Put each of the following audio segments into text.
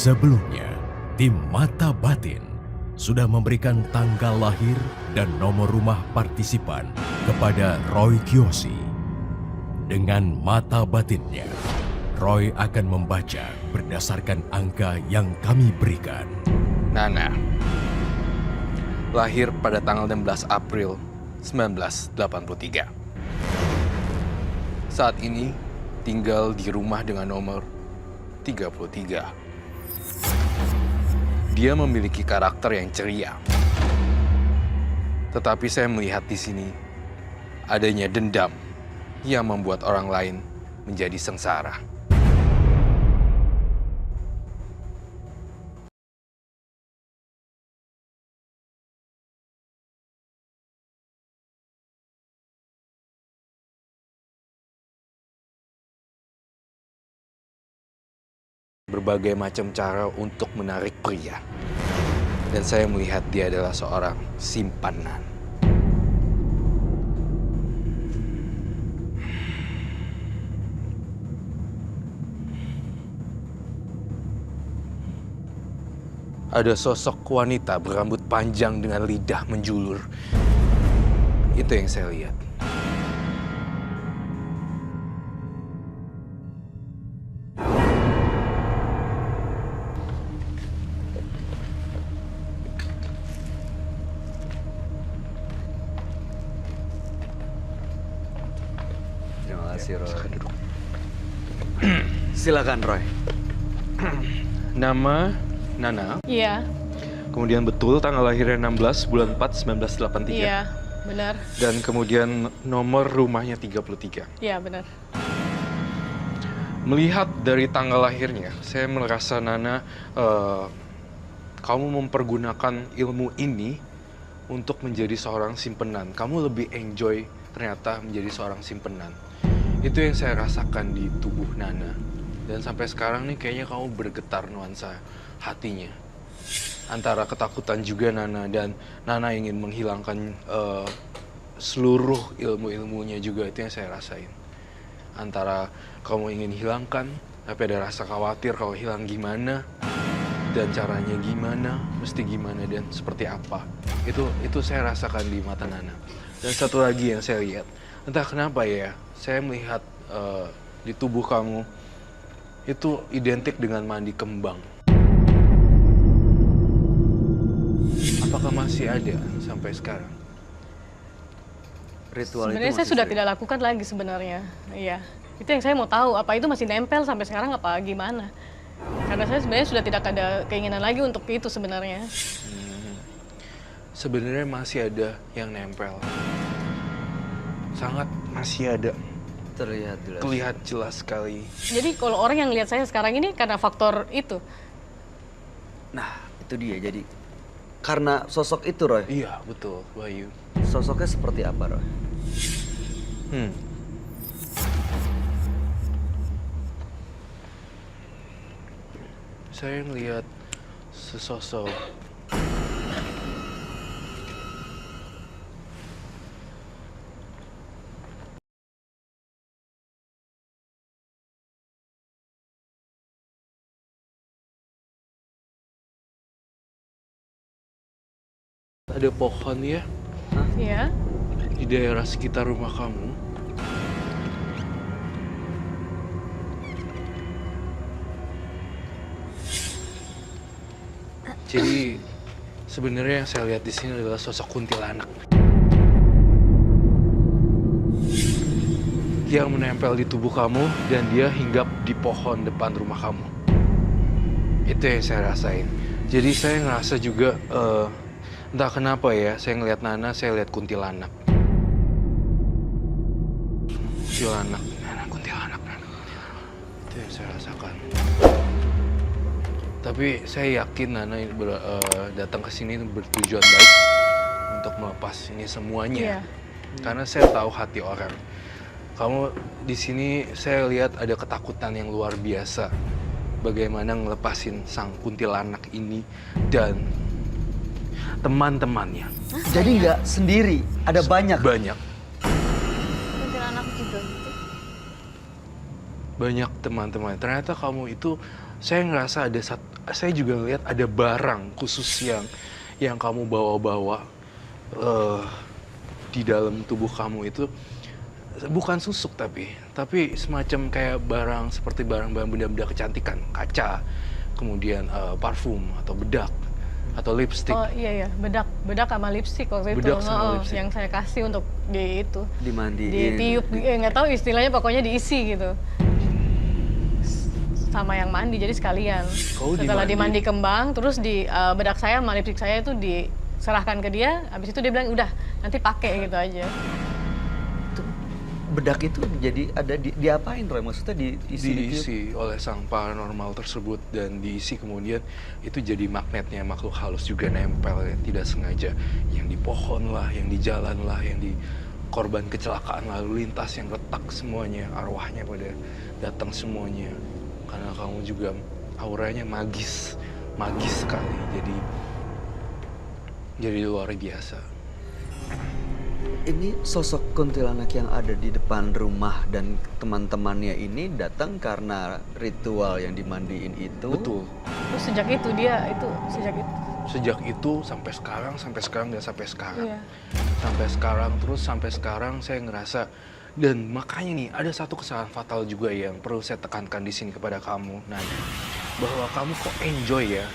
Sebelumnya, tim Mata Batin sudah memberikan tanggal lahir dan nomor rumah partisipan kepada Roy Kiyoshi. Dengan mata batinnya, Roy akan membaca berdasarkan angka yang kami berikan. Nana, lahir pada tanggal 16 April 1983. Saat ini tinggal di rumah dengan nomor 33. Dia memiliki karakter yang ceria. Tetapi saya melihat di sini adanya dendam yang membuat orang lain menjadi sengsara. Berbagai macam cara untuk menarik pria. Dan saya melihat dia adalah seorang simpanan. Ada sosok wanita berambut panjang dengan lidah menjulur. Itu yang saya lihat. Terima kasih, Roy. Silakan, Roy. Nama Nana. Iya, Kemudian betul tanggal lahirnya 16 bulan 4 1983. iya, benar. Dan kemudian nomor rumahnya 33. Iya, benar. Melihat dari tanggal lahirnya, saya merasa Nana, kamu mempergunakan ilmu ini untuk menjadi seorang simpenan. Kamu lebih enjoy ternyata menjadi seorang simpenan. Itu yang saya rasakan di tubuh Nana. Dan sampai sekarang nih kayaknya kamu bergetar nuansa hatinya. Antara ketakutan juga Nana, dan Nana ingin menghilangkan seluruh ilmu-ilmunya juga. Itu yang saya rasain. Antara kamu ingin hilangkan, tapi ada rasa khawatir kalau hilang gimana, dan caranya gimana, mesti gimana, dan seperti apa. Itu saya rasakan di mata Nana. Dan satu lagi yang saya lihat, entah kenapa ya, saya melihat di tubuh kamu itu identik dengan mandi kembang. Apakah masih ada sampai sekarang? Ritual Sebenarnya itu saya masih sudah sering. tidak lakukan lagi sebenarnya. Iya, itu yang saya mau tahu. Apa itu masih nempel sampai sekarang apa gimana? Karena saya sebenarnya sudah tidak ada keinginan lagi untuk itu sebenarnya. Sebenarnya masih ada yang nempel. Sangat masih ada. Terlihat jelas. Terlihat jelas sekali. Jadi kalau orang yang lihat saya sekarang ini karena faktor itu. Nah, itu dia. Jadi, karena sosok itu, Roy. Iya, betul, Bayu. Sosoknya seperti apa, Roy? Saya ngelihat sesosok. Ada pohon ya Iya. di daerah sekitar rumah kamu. Jadi sebenarnya yang saya lihat di sini adalah sosok kuntilanak yang menempel di tubuh kamu, dan dia hinggap di pohon depan rumah kamu. Itu yang saya rasain. Jadi saya ngerasa juga entah kenapa ya, saya ngelihat Nana, saya lihat kuntilanak. Kuntilanak, Nana, kuntilanak, Nana. Itu yang saya rasakan. Tapi saya yakin Nana datang ke sini bertujuan baik untuk melepas ini semuanya. Iya. Karena saya tahu hati orang. Kamu di sini saya lihat ada ketakutan yang luar biasa. Bagaimana ngelepasin sang kuntilanak ini dan teman-temannya. Jadi nggak sendiri, ada banyak. Banyak. Kuntilanak juga gitu. Banyak teman-teman. Ternyata kamu itu saya ngerasa saya juga lihat ada barang khusus yang kamu bawa-bawa di dalam tubuh kamu itu, bukan susuk tapi semacam kayak barang seperti barang-barang benda-benda kecantikan, kaca, kemudian parfum atau bedak atau lipstick. Oh iya, bedak sama lipstick waktu itu. Bedak sama lipstick. Yang saya kasih untuk Dimandiin. ditiup, nggak tahu istilahnya, pokoknya diisi gitu. Sama yang mandi, jadi sekalian. Oh, Setelah dimandi. dimandi kembang, terus bedak saya sama lipstick saya itu diserahkan ke dia. Habis itu dia bilang udah nanti pakai gitu aja. Itu bedak itu jadi ada diapain Roy? Maksudnya Diisi oleh sang paranormal tersebut dan diisi, kemudian itu jadi magnetnya makhluk halus juga nempel ya, tidak sengaja, yang di pohon lah, yang di jalan lah, yang di korban kecelakaan lalu lintas yang retak semuanya, arwahnya pada datang semuanya, karena kamu juga auranya magis sekali, jadi luar biasa. Ini sosok kuntilanak yang ada di depan rumah dan teman-temannya ini datang karena ritual yang dimandiin itu. Betul. Terus sejak itu Sejak itu sampai sekarang dan sampai sekarang. Iya. Sampai sekarang saya ngerasa, dan makanya nih ada satu kesalahan fatal juga yang perlu saya tekankan di sini kepada kamu, Nana, bahwa kamu kok enjoy ya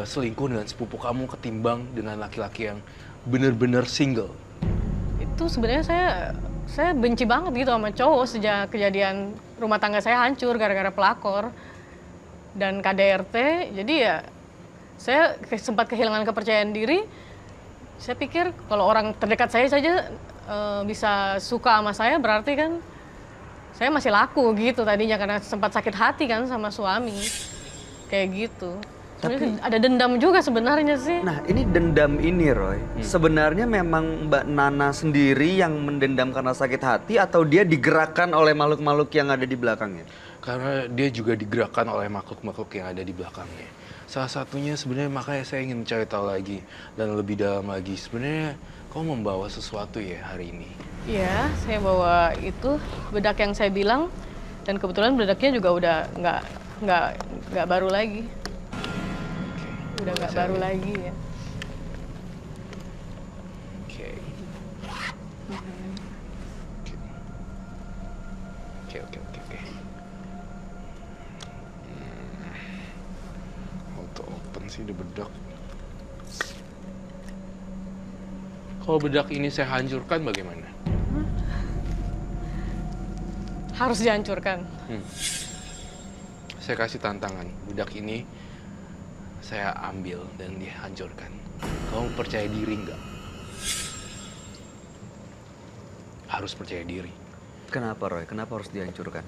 selingkuh dengan sepupu kamu ketimbang dengan laki-laki yang benar-benar single. Itu sebenarnya saya benci banget gitu sama cowok sejak kejadian rumah tangga saya hancur gara-gara pelakor dan KDRT. Jadi ya saya sempat kehilangan kepercayaan diri. Saya pikir kalau orang terdekat saya saja bisa suka sama saya, berarti kan saya masih laku gitu tadinya, karena sempat sakit hati kan sama suami kayak gitu. Sebenarnya ada dendam juga sebenarnya sih. Nah, ini dendam ini, Roy. Sebenarnya memang Mbak Nana sendiri yang mendendam karena sakit hati, atau dia digerakkan oleh makhluk-makhluk yang ada di belakangnya? Karena dia juga digerakkan oleh makhluk-makhluk yang ada di belakangnya. Salah satunya sebenarnya, makanya saya ingin cari tahu lagi dan lebih dalam lagi. Sebenarnya kamu membawa sesuatu ya hari ini? Iya, saya bawa itu bedak yang saya bilang, dan kebetulan bedaknya juga udah nggak baru lagi. Udah nggak baru lagi ya. Oke. Auto open sih di bedak. Kalau bedak ini saya hancurkan bagaimana? Harus dihancurkan. Saya kasih tantangan, bedak ini saya ambil dan dihancurkan. Kamu percaya diri nggak? Harus percaya diri. Kenapa, Roy? Kenapa harus dihancurkan?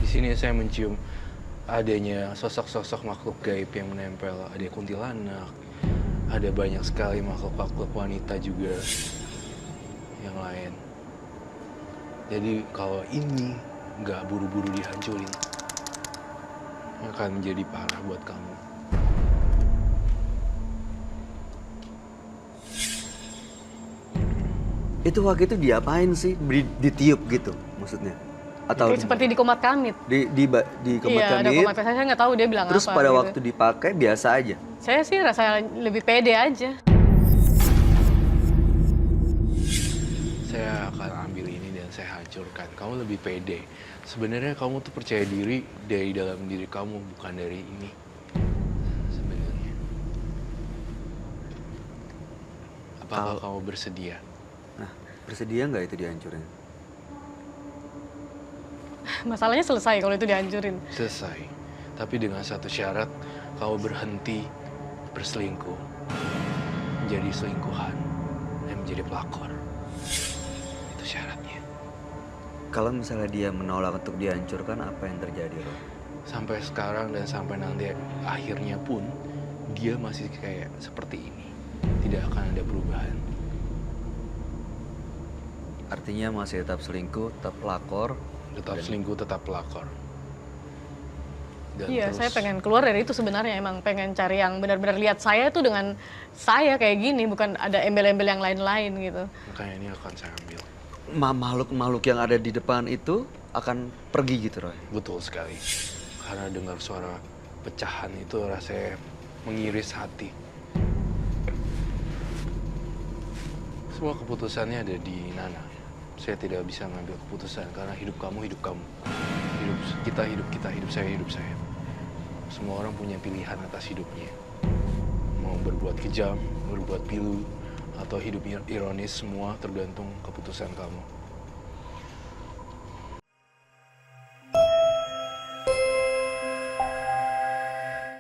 Di sini saya mencium adanya sosok-sosok makhluk gaib yang menempel. Ada kuntilanak, ada banyak sekali makhluk-makhluk wanita juga yang lain. Jadi kalau ini nggak buru-buru dihancurin, akan menjadi parah buat kamu. Itu waktu itu diapain sih? Ditiup gitu maksudnya? Atau Seperti di komat kamit. di komat Iya, ada kamit? komat kamit. Saya nggak tahu dia bilang Terus apa. pada gitu. waktu dipakai biasa aja? Saya sih rasa lebih pede aja. Saya akan ambil ini dan saya hancurkan. Kamu lebih pede. Sebenarnya kamu tuh percaya diri dari dalam diri kamu, bukan dari ini. Sebenarnya. Apakah kamu bersedia? Nah, bersedia nggak itu dihancurin? Masalahnya selesai kalau itu dihancurin. Selesai. Tapi dengan satu syarat, kamu berhenti berselingkuh. Menjadi selingkuhan dan menjadi pelakor. Itu syaratnya. Kalau misalnya dia menolak untuk dihancurkan, apa yang terjadi, Roy? Sampai sekarang dan sampai nanti akhirnya pun, dia masih kayak seperti ini. Tidak akan ada perubahan. Artinya masih tetap selingkuh, tetap pelakor. Tetap selingkuh, tetap pelakor. Dan Iya, terus- saya pengen keluar dari itu sebenarnya. Emang pengen cari yang benar-benar lihat saya tuh dengan saya kayak gini, bukan ada embel-embel yang lain-lain gitu. Makanya ini akan saya ambil. Makhluk-makhluk yang ada di depan itu, akan pergi gitu, Roy. Betul sekali. Karena dengar suara pecahan itu rasanya mengiris hati. Semua keputusannya ada di Nana. Saya tidak bisa mengambil keputusan karena hidup kamu, hidup kamu. Hidup kita, hidup saya, hidup saya. Semua orang punya pilihan atas hidupnya. Mau berbuat kejam, berbuat pilu, atau hidup ironis, semua tergantung keputusan kamu.